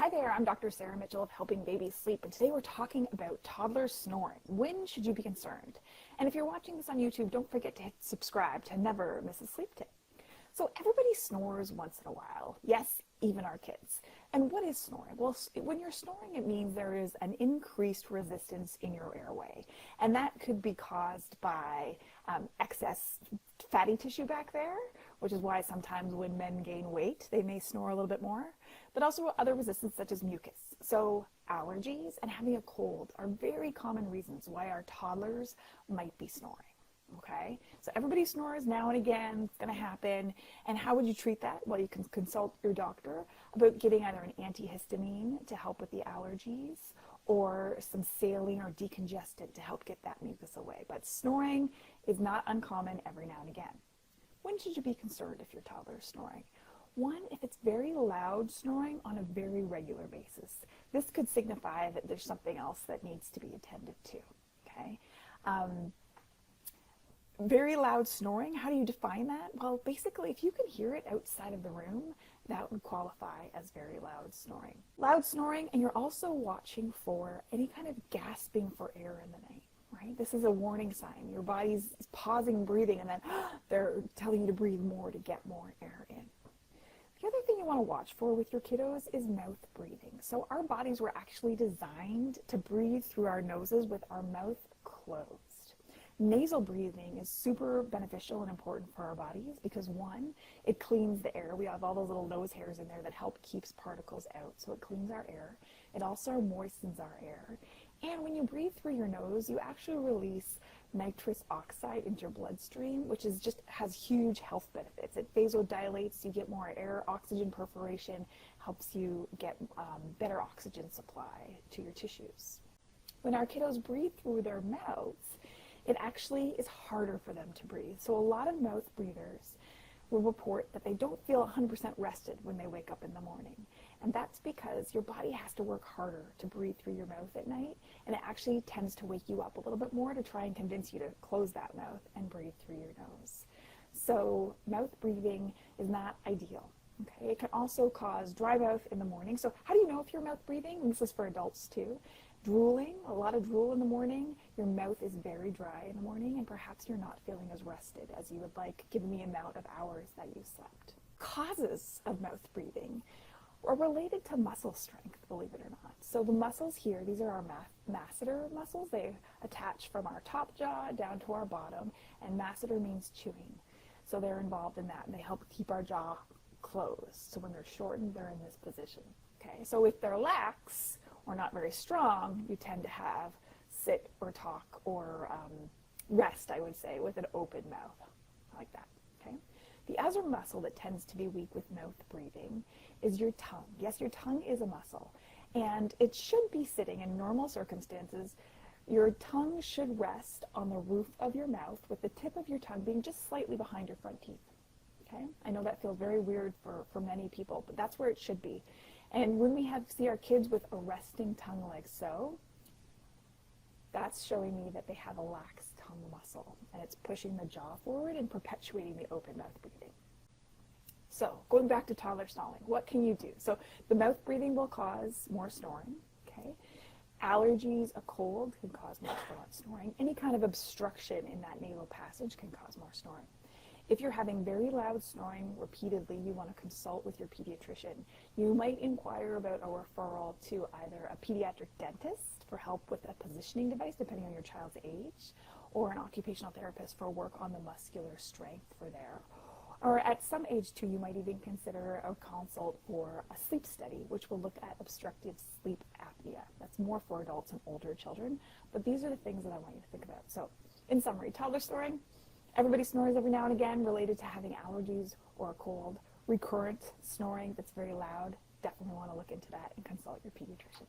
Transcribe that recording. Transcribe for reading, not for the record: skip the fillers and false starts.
Hi there, I'm Dr. Sarah Mitchell of Helping Babies Sleep, and today we're talking about toddler snoring. When should you be concerned? And if you're watching this on YouTube, don't forget to hit subscribe to never miss a sleep tip. So everybody snores once in a while. Yes, even our kids. And what is snoring? Well, when you're snoring, it means there is an increased resistance in your airway. And that could be caused by excess fatty tissue back there, which is why sometimes when men gain weight, they may snore a little bit more, but also other resistance such as mucus. So allergies and having a cold are very common reasons why our toddlers might be snoring. Okay, so everybody snores now and again. It's going to happen. And how would you treat that? Well, you can consult your doctor about getting either an antihistamine to help with the allergies or some saline or decongestant to help get that mucus away. But snoring is not uncommon every now and again. When should you be concerned if your toddler is snoring? One, if it's very loud snoring on a very regular basis. This could signify that there's something else that needs to be attended to. Okay. Very loud snoring, how do you define that? Well, basically, if you can hear it outside of the room, that would qualify as very loud snoring. Loud snoring, and you're also watching for any kind of gasping for air in the night, right? This is a warning sign. Your body's pausing breathing, and then they're telling you to breathe more to get more air in. The other thing you want to watch for with your kiddos is mouth breathing. So our bodies were actually designed to breathe through our noses with our mouth closed. Nasal breathing is super beneficial and important for our bodies because, one, it cleans the air. We have all those little nose hairs in there that help keeps particles out, so it cleans our air. It also moistens our air. And when you breathe through your nose, you actually release nitrous oxide into your bloodstream, which is has huge health benefits. It vasodilates, you get more air, oxygen perforation, helps you get better oxygen supply to your tissues. When our kiddos breathe through their mouths, it actually is harder for them to breathe. So a lot of mouth breathers will report that they don't feel 100% rested when they wake up in the morning. And that's because your body has to work harder to breathe through your mouth at night, and it actually tends to wake you up a little bit more to try and convince you to close that mouth and breathe through your nose. So mouth breathing is not ideal. Okay? It can also cause dry mouth in the morning. So how do you know if you're mouth breathing? And this is for adults too. Drooling, a lot of drool in the morning, your mouth is very dry in the morning, and perhaps you're not feeling as rested as you would like given the amount of hours that you slept. Causes of mouth breathing are related to muscle strength, believe it or not. So the muscles here, these are our masseter muscles. They attach from our top jaw down to our bottom, and masseter means chewing. So they're involved in that, and they help keep our jaw closed. So when they're shortened, they're in this position. Okay, so if they're lax or not very strong, you tend to have sit or talk or rest, I would say, with an open mouth, like that. Okay. The other muscle that tends to be weak with mouth breathing is your tongue. Yes, your tongue is a muscle, and it should be sitting in normal circumstances. Your tongue should rest on the roof of your mouth with the tip of your tongue being just slightly behind your front teeth. Okay? I know that feels very weird for many people, but that's where it should be. And when we see our kids with a resting tongue like so, that's showing me that they have a lax tongue muscle, and it's pushing the jaw forward and perpetuating the open mouth breathing. So going back to toddler snoring, what can you do? So the mouth breathing will cause more snoring. Okay, allergies, a cold can cause more snoring. Any kind of obstruction in that nasal passage can cause more snoring. If you're having very loud snoring repeatedly, you want to consult with your pediatrician. You might inquire about a referral to either a pediatric dentist for help with a positioning device, depending on your child's age, or an occupational therapist for work on the muscular strength for there. Or at some age too, you might even consider a consult for a sleep study, which will look at obstructive sleep apnea. That's more for adults and older children, but these are the things that I want you to think about. So in summary, toddler snoring, everybody snores every now and again related to having allergies or a cold. Recurrent snoring that's very loud, definitely want to look into that and consult your pediatrician.